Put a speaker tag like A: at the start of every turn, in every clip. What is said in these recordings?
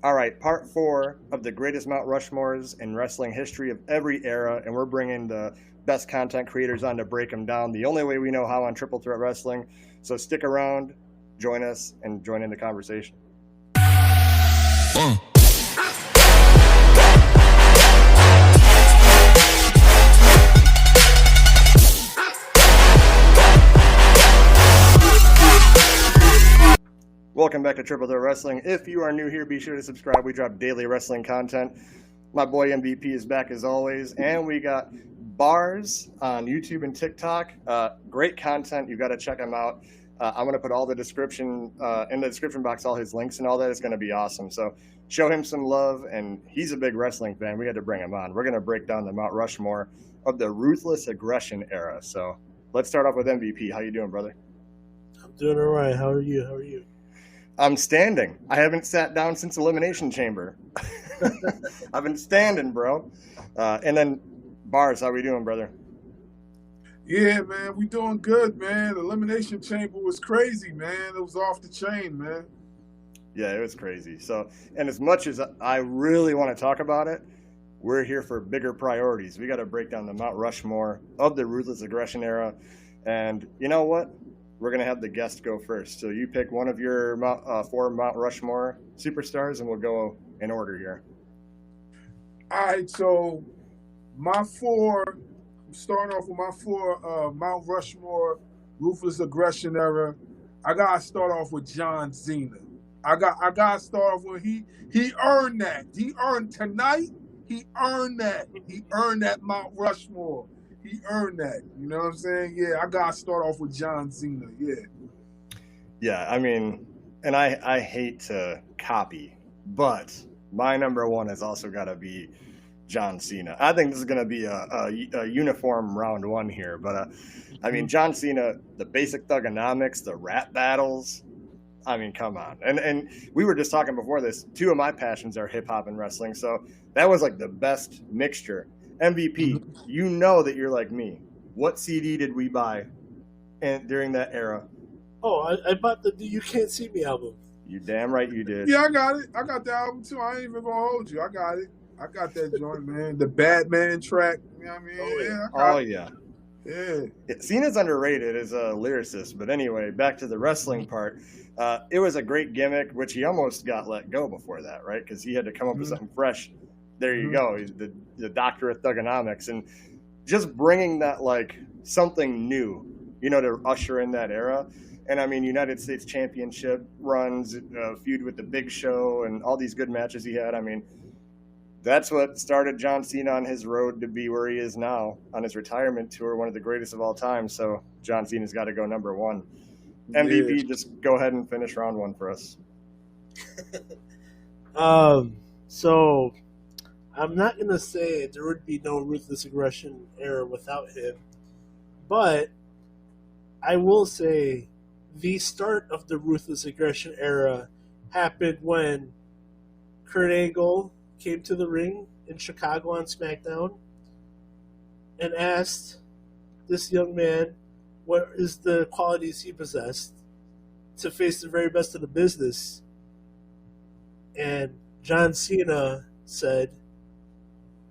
A: All right, part 4 of the greatest Mount Rushmores in wrestling history of every era, and we're bringing the best content creators on to break them down the only way we know how on Triple Threat Wrestling. So stick around, join us, and join in the conversation. Welcome back to Triple Threat Wrestling. If you are new here, be sure to subscribe. We drop daily wrestling content. My boy MVP is back as always, and we got Barz on YouTube and TikTok. Great content. You got to check him out. I'm going to put all the description in the description box, all his links and all that. It's going to be awesome. So show him some love, and he's a big wrestling fan. We had to bring him on. We're going to break down the Mount Rushmore of the Ruthless Aggression Era. So let's start off with MVP. How you doing, brother?
B: I'm doing all right. How are you? How are you?
A: I'm standing. I haven't sat down since Elimination Chamber. I've been standing, bro. And then, Barz, how we doing, brother?
C: Yeah, man, we doing good, man. Elimination Chamber was crazy, man. It was off the chain, man.
A: Yeah, it was crazy. So, and as much as I really want to talk about it, we're here for bigger priorities. We got to break down the Mount Rushmore of the Ruthless Aggression Era. And you know what? We're going to have the guest go first. So you pick one of your 4 Mount Rushmore superstars, and we'll go in order here.
C: All right, so my 4, I'm starting off with my 4 Mount Rushmore, Ruthless Aggression Era. I got to start off with John Cena. I got to start off with he earned that. He earned tonight. He earned that. He earned that Mount Rushmore. He earned that. You know what I'm saying? Yeah, I got to start off with John Cena. Yeah.
A: Yeah, I mean, and I hate to copy, but my number 1 has also got to be John Cena. I think this is going to be a uniform round 1 here, but I mean, John Cena, the basic thugonomics, the rap battles. I mean, come on. And we were just talking before this, 2 of my passions are hip hop and wrestling, so that was like the best mixture. MVP, you know that you're like me. What CD did we buy during that era?
B: Oh, I bought the You Can't See Me album.
A: You damn right you did.
C: Yeah, I got it. I got the album too. I ain't even gonna hold you. I got it. I got that joint, man. The Batman track. You know what I mean?
A: Oh, yeah.
C: Yeah.
A: Cena's underrated as a lyricist, but anyway, back to the wrestling part. It was a great gimmick, which he almost got let go before that, right? Because he had to come up with something fresh. There you go. He's the doctor of thugonomics, and just bringing that like something new, you know, to usher in that era. And I mean, United States Championship runs, feud with the Big Show, and all these good matches he had. I mean, that's what started John Cena on his road to be where he is now on his retirement tour, one of the greatest of all time. So John Cena's got to go number 1. MVP, just go ahead and finish round 1 for us.
B: So I'm not going to say there would be no Ruthless Aggression Era without him, but I will say the start of the Ruthless Aggression Era happened when Kurt Angle came to the ring in Chicago on SmackDown and asked this young man what is the qualities he possessed to face the very best of the business. And John Cena said,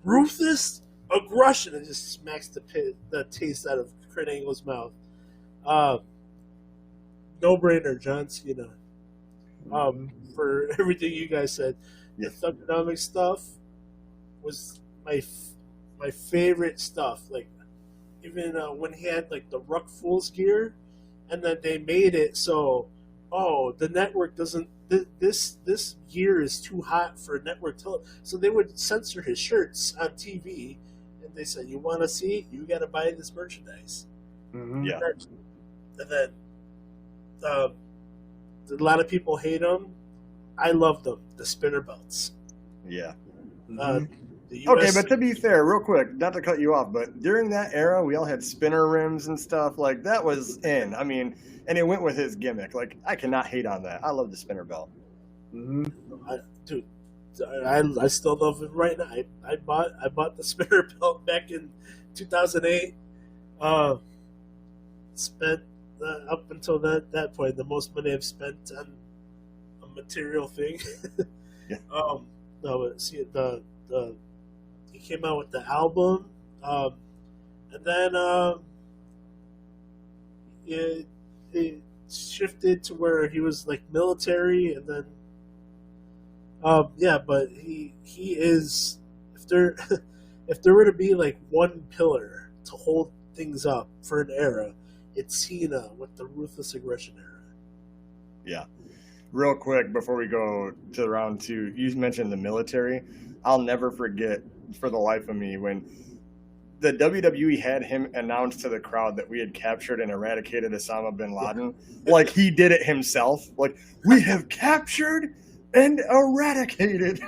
B: "Ruthless aggression," and just smacks the taste out of Kurt Angle's mouth. No-brainer, John Cena. For everything you guys said. The thugonomic stuff was my favorite stuff. Like, even when he had like the Ruck Fools gear, and then they made it so, the network doesn't. This gear is too hot for network television, so they would censor his shirts on TV, and they said, "You want to see? You got to buy this merchandise."
A: Yeah.
B: And then a lot of people hate him. I love them. The spinner belts.
A: Yeah.
B: Okay,
A: but to be fair, real quick, not to cut you off, but during that era, we all had spinner rims and stuff. Like, that was in. I mean, and it went with his gimmick. Like, I cannot hate on that. I love the spinner belt.
B: Dude, I still love it right now. I bought the spinner belt back in 2008. Spent up until that point the most money I've spent on a material thing.
A: Yeah.
B: No, but see he came out with the album, and then it shifted to where he was like military, and then yeah, but he is, if there if there were to be like one pillar to hold things up for an era, it's Cena with the Ruthless Aggression Era.
A: Yeah. Real quick before we go to round two, you mentioned the military. I'll never forget for the life of me when the WWE had him announce to the crowd that we had captured and eradicated Osama bin Laden. Like he did it himself. Like, we have captured and eradicated.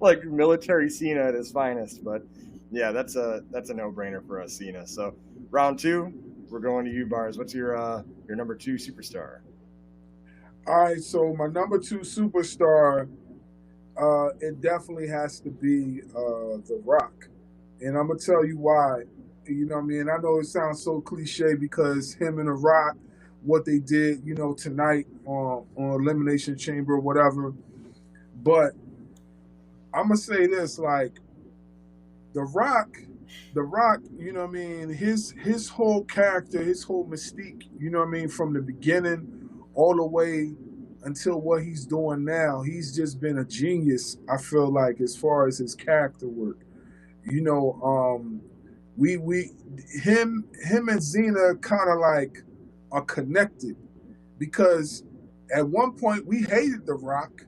A: Like military Cena at his finest. But yeah, that's a no-brainer for us, Cena. So round two, we're going to you, Barz. What's your number two superstar?
C: All right, so my number two superstar, it definitely has to be The Rock. And I'm going to tell you why. You know what I mean? I know it sounds so cliche because him and The Rock, what they did, you know, tonight on Elimination Chamber or whatever. But I'm going to say this, like, The Rock, you know what I mean, his whole character, his whole mystique, you know what I mean, from the beginning all the way until what he's doing now, he's just been a genius, I feel like, as far as his character work. You know, him and Cena kind of like are connected because at one point we hated The Rock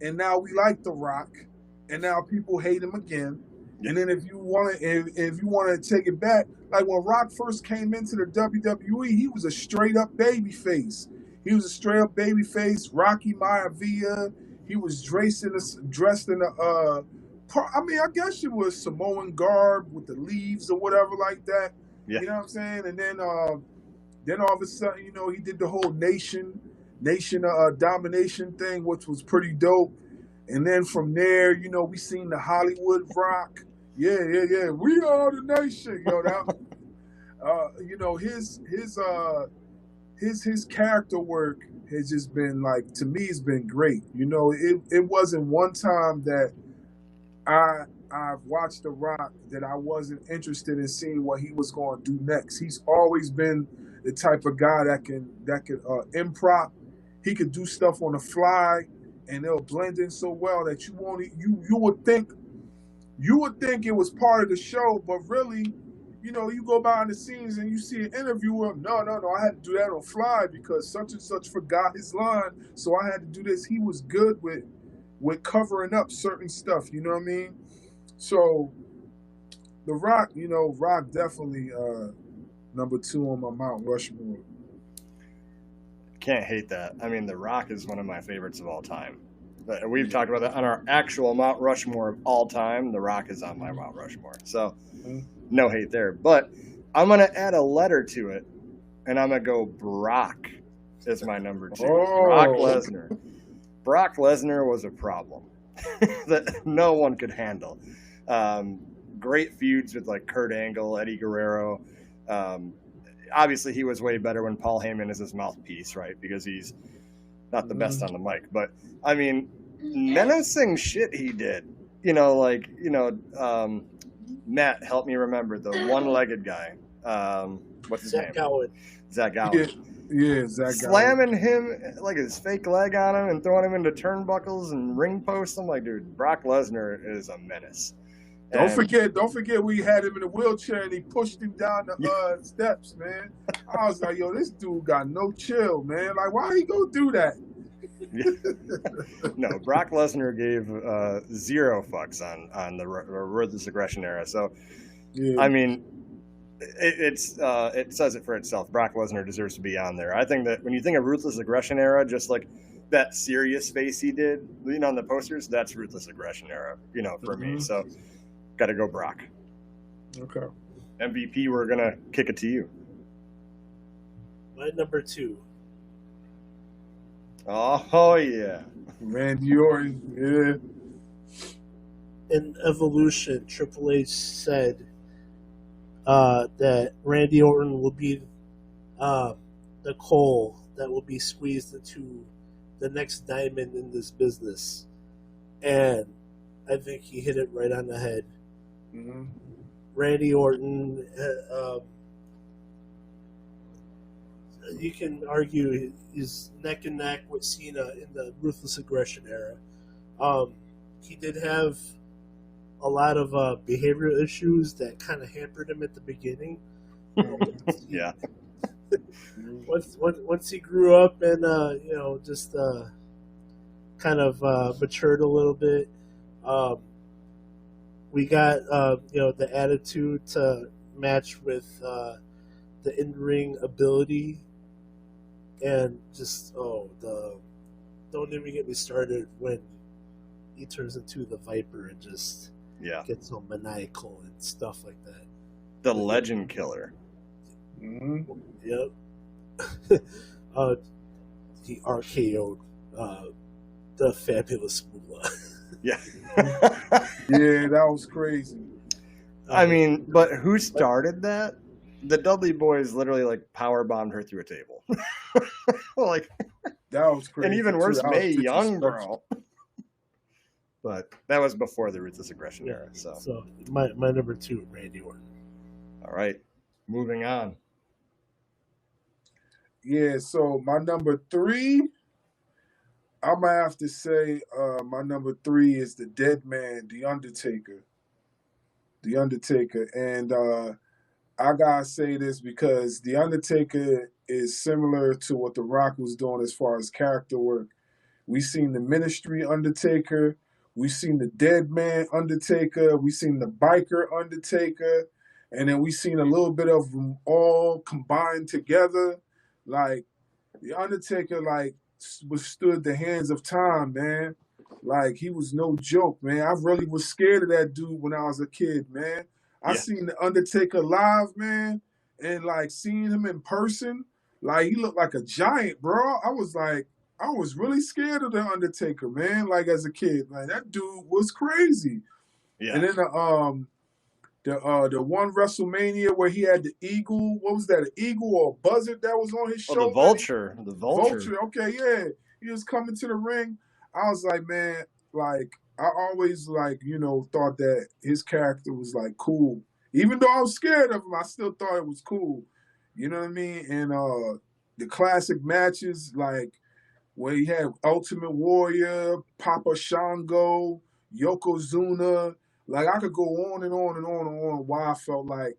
C: and now we like The Rock and now people hate him again. And then if you want to take it back, like when Rock first came into the WWE, he was a straight up baby face. He was a straight up baby face, Rocky Maivia. He was dressed in a I mean, I guess it was Samoan garb with the leaves or whatever like that. Yeah. You know what I'm saying? And then all of a sudden, you know, he did the whole nation domination thing, which was pretty dope. And then from there, you know, we seen the Hollywood Rock. Yeah. We are the nation. You know, that, you know, his character work has just been like, to me, it's been great. You know, it wasn't one time that I've watched The Rock that I wasn't interested in seeing what he was going to do next. He's always been the type of guy that can improv. He could do stuff on the fly, and it'll blend in so well that you would think it was part of the show, but really, you know, you go behind the scenes and you see an interview with him. No, I had to do that on fly because such and such forgot his line, so I had to do this. He was good with covering up certain stuff, you know what I mean? So The Rock, you know, Rock definitely number two on my Mount Rushmore.
A: Can't hate that. I mean, The Rock is one of my favorites of all time. We've talked about that on our actual Mount Rushmore of all time. The Rock is on my Mount Rushmore. So no hate there. But I'm going to add a letter to it, and I'm going to go Brock as my number two. Brock Lesnar. Brock Lesnar was a problem that no one could handle. Great feuds with like Kurt Angle, Eddie Guerrero. Obviously, he was way better when Paul Heyman is his mouthpiece, right? Because he's not the best on the mic. But, I mean, menacing shit he did. You know, like, you know, Matt, help me remember, the one-legged guy. What's his name? Zach Gowen.
C: Yeah, Zach
A: slamming him, like his fake leg on him and throwing him into turnbuckles and ring posts. I'm like, dude, Brock Lesnar is a menace.
C: Don't forget we had him in a wheelchair and he pushed him down the steps, man. I was like, yo, this dude got no chill, man. Like, why he go do that?
A: No, Brock Lesnar gave zero fucks on the Ruthless Aggression Era. So, yeah. I mean, it says it for itself. Brock Lesnar deserves to be on there. I think that when you think of Ruthless Aggression Era, just like that serious face he did, you know, on the posters, that's Ruthless Aggression Era, you know, for me. So, got to go Brock.
C: Okay.
A: MVP, we're going to kick it to you.
B: My number two.
A: Oh, yeah.
C: Randy Orton, yeah.
B: In Evolution, Triple H said that Randy Orton will be the coal that will be squeezed into the next diamond in this business, and I think he hit it right on the head.
C: Mm-hmm.
B: Randy Orton, you can argue he's neck and neck with Cena in the Ruthless Aggression Era. He did have a lot of behavioral issues that kind of hampered him at the beginning.
A: Yeah.
B: Once he grew up and just kind of matured a little bit, we got the attitude to match with the in-ring ability, and just don't even get me started when he turns into the Viper and just gets so maniacal and stuff like that.
A: The Legend Killer.
C: Mm-hmm.
B: Yep. He RKO'd the Fabulous Moolah.
A: Yeah.
C: Yeah, that was crazy.
A: I mean, but who started that? The Dudley Boys literally like power bombed her through a table. Like
C: that was crazy.
A: And even worse,
C: too.
A: Mae Young, bro. But that was before the Ruthless Aggression Era.
B: So my number 2, Randy Orton.
A: All right, moving on.
C: Yeah, so my number 3, I might have to say my number 3 is the dead man, The Undertaker. The Undertaker. And I gotta say this because The Undertaker is similar to what The Rock was doing as far as character work. We seen the Ministry Undertaker. We seen the Dead Man Undertaker. We seen the Biker Undertaker. And then we seen a little bit of them all combined together. Like, The Undertaker, like, withstood the hands of time, man. Like, he was no joke, man. I really was scared of that dude when I was a kid, man. I seen the Undertaker live, man, and, like, seeing him in person, like, he looked like a giant, bro. I was really scared of the Undertaker, man, like, as a kid. Like, that dude was crazy. Yeah. And then the one WrestleMania where he had the eagle, what was that, an eagle or a buzzard that was on his shoulder?
A: The vulture. The vulture.
C: Okay, yeah. He was coming to the ring. I was like, man, like, I always, like, thought that his character was, like, cool. Even though I was scared of him, I still thought it was cool. You know what I mean? And the classic matches, like, where he had Ultimate Warrior, Papa Shango, Yokozuna. Like, I could go on and on and on and on why I felt like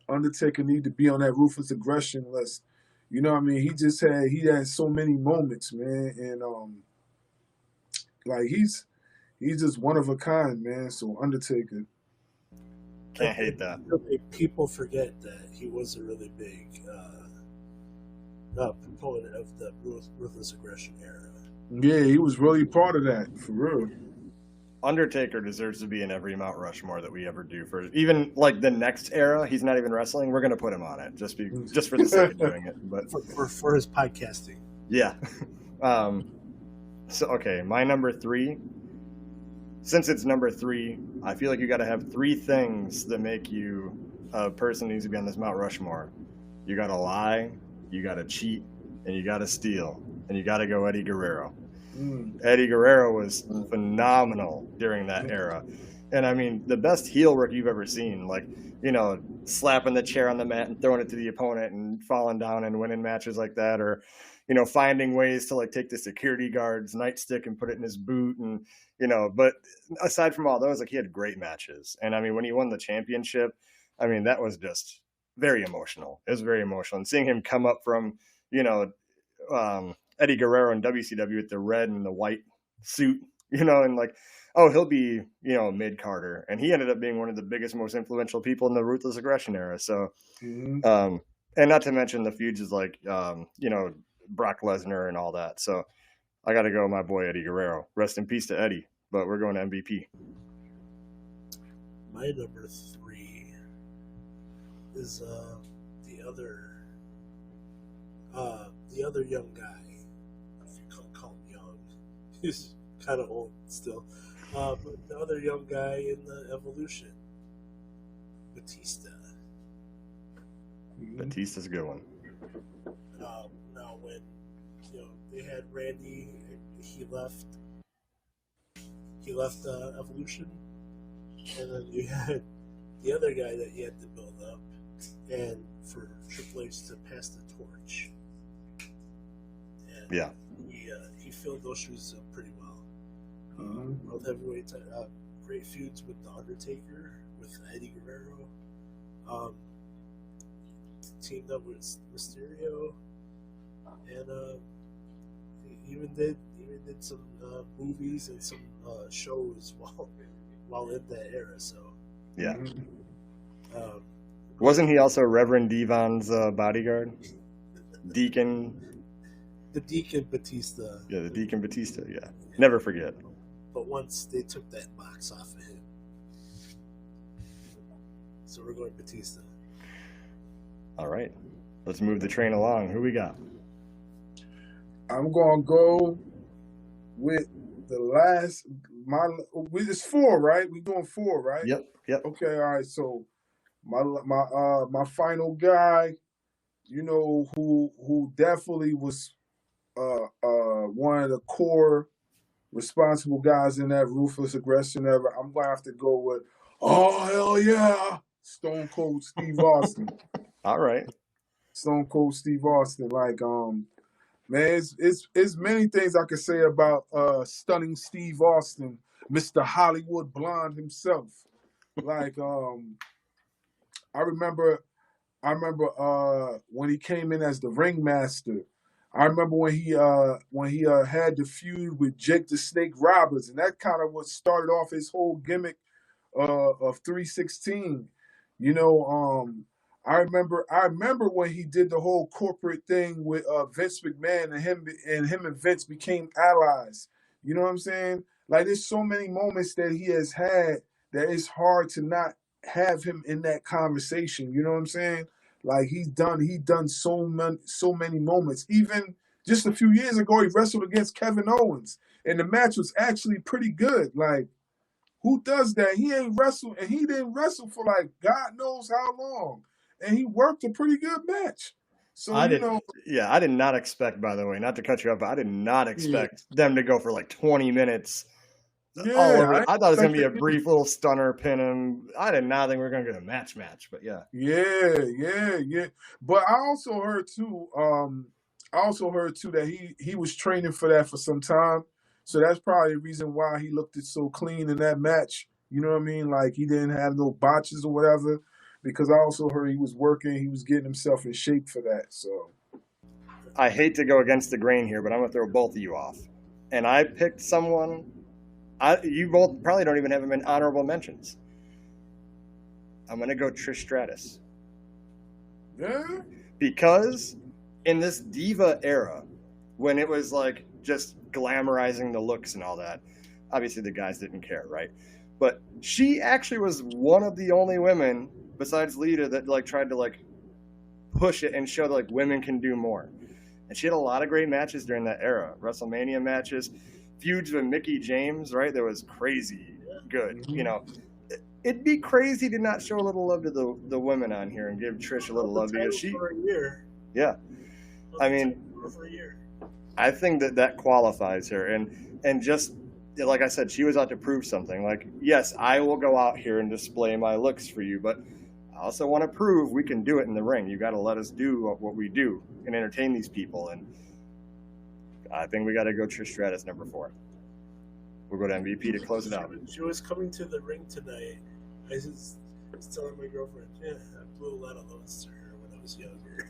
C: Undertaker needed to be on that Ruthless Aggression list. You know what I mean? He had so many moments, man. And, like, he's just one of a kind, man. So, Undertaker.
A: Can't hate that.
B: People forget that he was a really big proponent of the Ruthless Aggression Era.
C: Yeah, he was really part of that, for real.
A: Undertaker deserves to be in every Mount Rushmore that we ever do. For even like the next era, he's not even wrestling. We're gonna put him on it just for the sake of doing it. But
B: for his podcasting.
A: Yeah. So okay, my number 3. Since it's number 3, I feel like you got to have 3 things that make you a person who needs to be on this Mount Rushmore. You got to lie, you got to cheat, and you got to steal, and you got to go Eddie Guerrero. Eddie Guerrero was phenomenal during that era. And I mean, the best heel work you've ever seen, like, slapping the chair on the mat and throwing it to the opponent and falling down and winning matches like that, or, finding ways to like take the security guard's nightstick and put it in his boot. And, but aside from all those, like, he had great matches. And I mean, when he won the championship, I mean, that was just very emotional. It was very emotional. And seeing him come up from, Eddie Guerrero in WCW with the red and the white suit, and like, oh, he'll be, mid-Carter. And he ended up being one of the biggest, most influential people in the Ruthless Aggression Era. So, and not to mention the feuds is like, Brock Lesnar and all that. So I got to go with my boy, Eddie Guerrero. Rest in peace to Eddie, but we're going to MVP.
B: My number 3 is the other young guy. If you call him young, he's kind of old still. But the other young guy in the Evolution, Batista.
A: Batista's a good one.
B: Now, when they had Randy. He left. He left Evolution, and then you had the other guy that you had to build up, and for Triple H to pass the torch. And
A: Yeah.
B: He filled those shoes up pretty well. World Heavyweight, great feuds with The Undertaker, with Eddie Guerrero. Teamed up with Mysterio, and he even did some movies and some shows while in that era. So
A: yeah. Wasn't he also Reverend Devon's bodyguard? Deacon.
B: The Deacon Batista.
A: Yeah, the Deacon Batista. Yeah, never forget.
B: But once they took that box off of him, so we're going Batista.
A: All right, let's move the train along. Who we got?
C: I'm gonna go with the last. It's 4, right? We doing 4, right?
A: Yep.
C: Okay, all right. So my final guy, who definitely was one of the core responsible guys in that Ruthless Aggression Era. I'm gonna have to go with, oh hell yeah, Stone Cold Steve Austin.
A: All right.
C: Stone Cold Steve Austin. Like, man, it's many things I could say about stunning Steve Austin, Mr. Hollywood Blonde himself. Like, I remember when he came in as the ringmaster. I remember when he had the feud with Jake the Snake Roberts, and that kind of what started off his whole gimmick of 316. I remember when he did the whole corporate thing with Vince McMahon, and him and Vince became allies. You know what I'm saying? Like, there's so many moments that he has had that it's hard to not have him in that conversation. You know what I'm saying? Like, he done so many moments. Even just a few years ago, he wrestled against Kevin Owens, and the match was actually pretty good. Like, who does that? He ain't wrestled, and he didn't wrestle for like God knows how long, and he worked a pretty good match. So
A: I did not expect, by the way, not to cut you off, but I did not expect them to go for like 20 minutes.
C: Yeah,
A: I thought it was going to be a brief little stunner, pin him. I did not think we were going to get a match, but yeah.
C: Yeah. But I also heard too that he was training for that for some time. So that's probably the reason why he looked it so clean in that match. You know what I mean? Like, he didn't have no botches or whatever. Because I also heard he was working, he was getting himself in shape for that. So
A: I hate to go against the grain here, but I'm going to throw both of you off. And I picked someone. You both probably don't even have him in honorable mentions. I'm going to go Trish Stratus.
C: Yeah.
A: Because in this diva era, when it was like just glamorizing the looks and all that, obviously the guys didn't care, right? But she actually was one of the only women besides Lita that like tried to like push it and show that like women can do more. And she had a lot of great matches during that era. WrestleMania matches, feuds with Mickie James, right? That was crazy good.
C: Mm-hmm.
A: It'd be crazy to not show a little love to the women on here and give Trish a little love because she
B: for a year.
A: Yeah. I mean,
B: for a year. I
A: think that qualifies her and just like I said, she was out to prove something. Like, yes, I will go out here and display my looks for you, but I also want to prove we can do it in the ring. You got to let us do what we do and entertain these people. And I think we got to go Trish Stratus, number 4. We'll go to MVP to close it out.
B: She was coming to the ring tonight. I was telling my girlfriend, I blew a lot of loads to her when I was younger.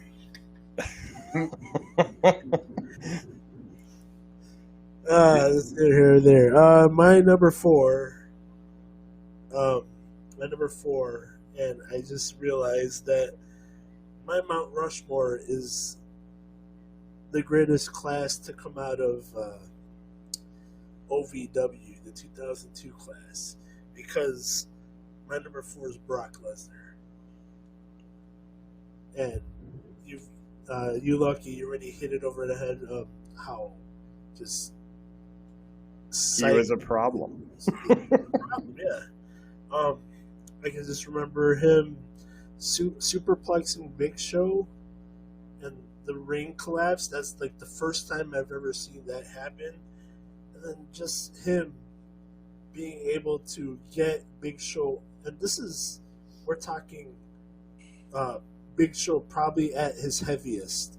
B: Let's get here or there. My number 4, and I just realized that my Mount Rushmore is the greatest class to come out of OVW, the 2002 class, because my number 4 is Brock Lesnar, and you lucky you already hit it over the head of how just
A: he was a problem.
B: Yeah. I can just remember him superplexing Big Show, and the ring collapse. That's like the first time I've ever seen that happen. And then just him being able to get Big Show, and we're talking Big Show probably at his heaviest.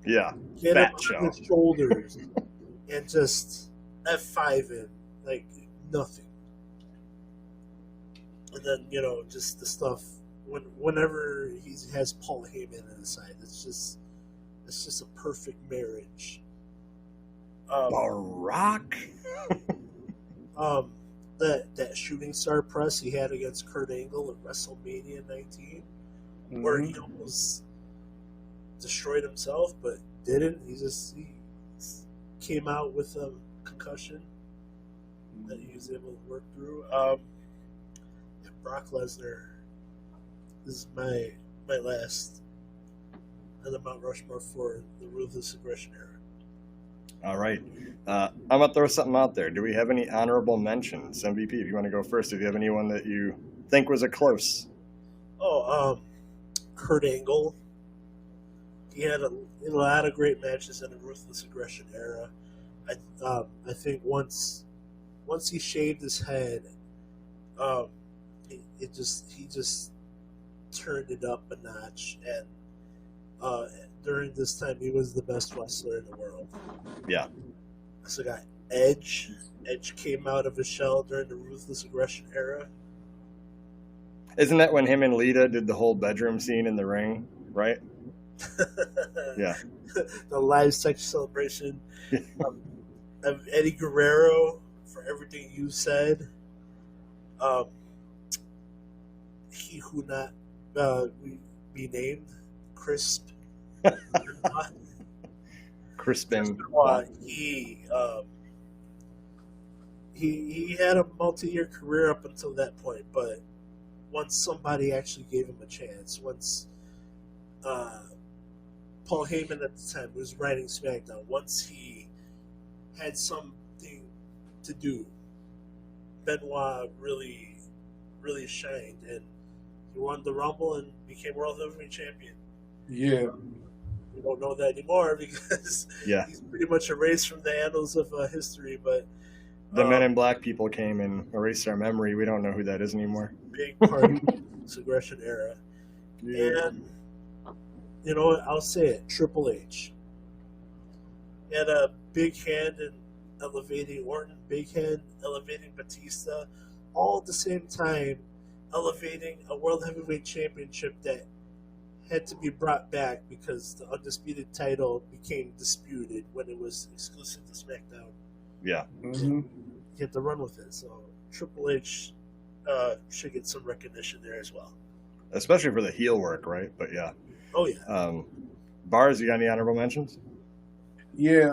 A: Yeah,
B: Get
A: Fat
B: him
A: Show.
B: on his shoulders and just F5 him like nothing. And then, just the stuff whenever he has Paul Heyman on his side, it's just a perfect marriage.
A: Barack.
B: That shooting star press he had against Kurt Angle at WrestleMania 19, where he almost destroyed himself, but didn't. He came out with a concussion that he was able to work through. And Brock Lesnar is my last on the Mount Rushmore for the Ruthless Aggression Era.
A: All right. I'm going to throw something out there. Do we have any honorable mentions? MVP, if you want to go first, if you have anyone that you think was a close.
B: Kurt Angle. He had a lot of great matches in the Ruthless Aggression Era. I think once he shaved his head, he just turned it up a notch, and during this time he was the best wrestler in the world.
A: Yeah.
B: So got Edge. Edge came out of his shell during the Ruthless Aggression Era.
A: Isn't that when him and Lita did the whole bedroom scene in the ring, right? Yeah.
B: The live sex celebration. Of Eddie Guerrero, for everything you said. He who not be named, Crisp.
A: Crispin.
B: He had a multi-year career up until that point, but once somebody actually gave him a chance, once Paul Heyman at the time was writing SmackDown, once he had something to do, Benoit really, really shined, and he won the Rumble and became World Heavyweight Champion.
C: Yeah.
B: We don't know that anymore because he's pretty much erased from the annals of history. But
A: the Men in Black people came and erased our memory. We don't know who that is anymore.
B: Big part of this aggression era.
C: Yeah.
B: And, I'll say it, Triple H. He had a big hand in elevating Orton, big hand elevating Batista, all at the same time elevating a World Heavyweight Championship that had to be brought back because the Undisputed title became disputed when it was exclusive to SmackDown.
A: Yeah.
C: Mm-hmm.
B: He had to run with it. So Triple H should get some recognition there as well.
A: Especially for the heel work, right? But yeah.
B: Oh, yeah.
A: Barz, you got any honorable mentions?
C: Yeah,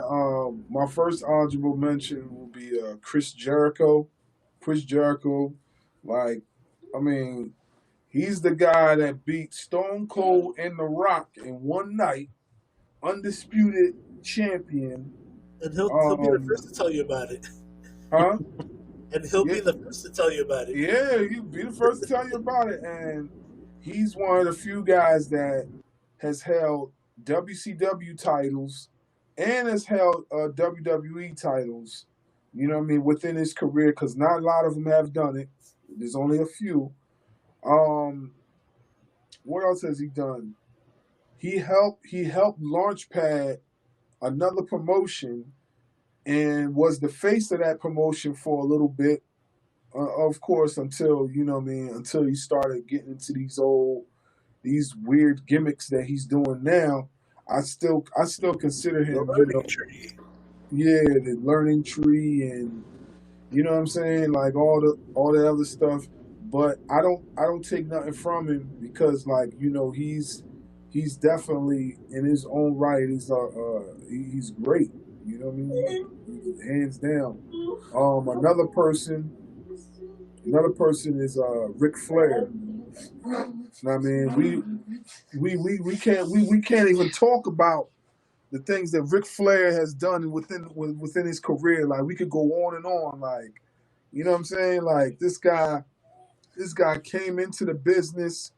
C: my first honorable mention will be Chris Jericho. Chris Jericho, he's the guy that beat Stone Cold and The Rock in one night, undisputed champion.
B: And he'll be the first to tell you about it.
C: Huh?
B: And he'll be the first to tell you about it.
C: Yeah, he'll be the first to tell you about it. And he's one of the few guys that has held WCW titles and has held WWE titles, within his career, because not a lot of them have done it. There's only a few. What else has he done? He helped launchpad another promotion and was the face of that promotion for a little bit, of course, until he started getting into these weird gimmicks that he's doing now. I still consider him, the learning tree, and what I'm saying, like all the other stuff. But I don't take nothing from him because, he's definitely in his own right. He's great. Hands down. Another person is Ric Flair. We can't even talk about the things that Ric Flair has done within his career. Like, we could go on and on. Like, you know what I'm saying? Like, this guy came into the business,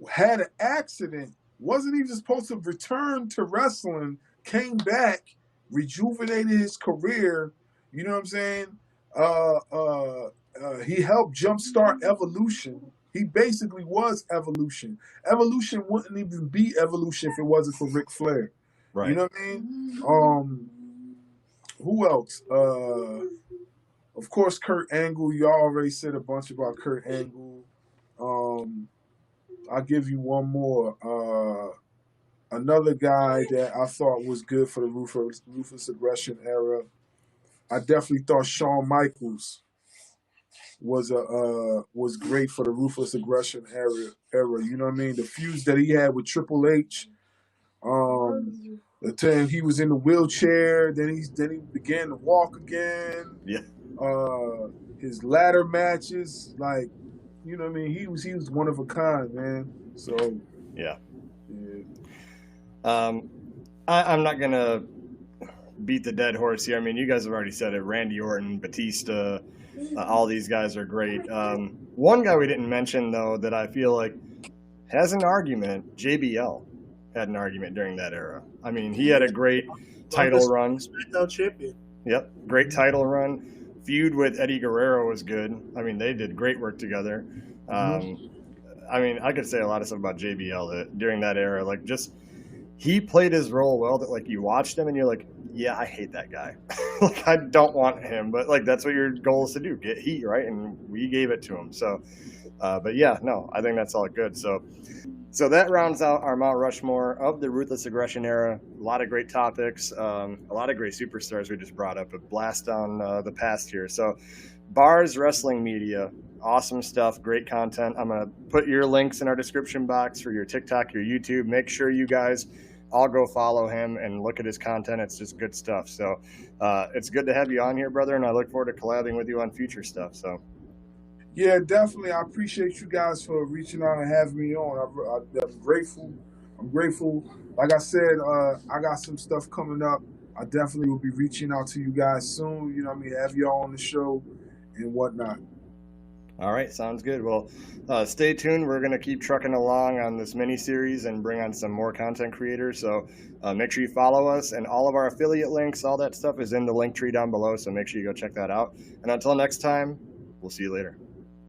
C: had an accident wasn't even supposed to return to wrestling, came back, rejuvenated his career. You know what I'm saying? He helped jumpstart Evolution. He basically was Evolution. Evolution wouldn't even be Evolution if it wasn't for Ric Flair.
A: Right.
C: You know what I mean? Who else? Of course, Kurt Angle. You already said a bunch about Kurt Angle. I'll give you one more. Another guy that I thought was good for the Ruthless Aggression era. I definitely thought Shawn Michaels was great for the Ruthless Aggression era. You know what I mean? The feuds that he had with Triple H. The time he was in the wheelchair, then he began to walk again.
A: Yeah.
C: His ladder matches, like, you know what I mean? He was one of a kind, man. So
A: yeah. I'm not gonna beat the dead horse here. I mean, you guys have already said it. Randy Orton, Batista, all these guys are great. One guy we didn't mention though that I feel like has an argument. JBL had an argument during that era. I mean, he had a great title run.
B: SmackDown champion.
A: Yep, great title run. Feud with Eddie Guerrero was good. I mean, they did great work together. I mean, I could say a lot of stuff about JBL that during that era. Like, just he played his role well. That like you watched him and you're like, yeah, I hate that guy. Like, I don't want him, but like that's what your goal is to do, get heat, right? And we gave it to him. So, but yeah, no, I think that's all good. So that rounds out our Mount Rushmore of the Ruthless Aggression era. A lot of great topics, a lot of great superstars we just brought up. A blast on the past here. So Barz Wrestling Media, awesome stuff, great content. I'm going to put your links in our description box for your TikTok, your YouTube. Make sure you guys all go follow him and look at his content. It's just good stuff. So it's good to have you on here, brother, and I look forward to collabing with you on future stuff. So.
C: Yeah, definitely. I appreciate you guys for reaching out and having me on. I'm grateful. Like I said, I got some stuff coming up. I definitely will be reaching out to you guys soon. You know what I mean? Have y'all on the show and whatnot.
A: All right, sounds good. Well, stay tuned. We're going to keep trucking along on this mini-series and bring on some more content creators. So make sure you follow us, and all of our affiliate links, all that stuff is in the link tree down below. So make sure you go check that out. And until next time, we'll see you later.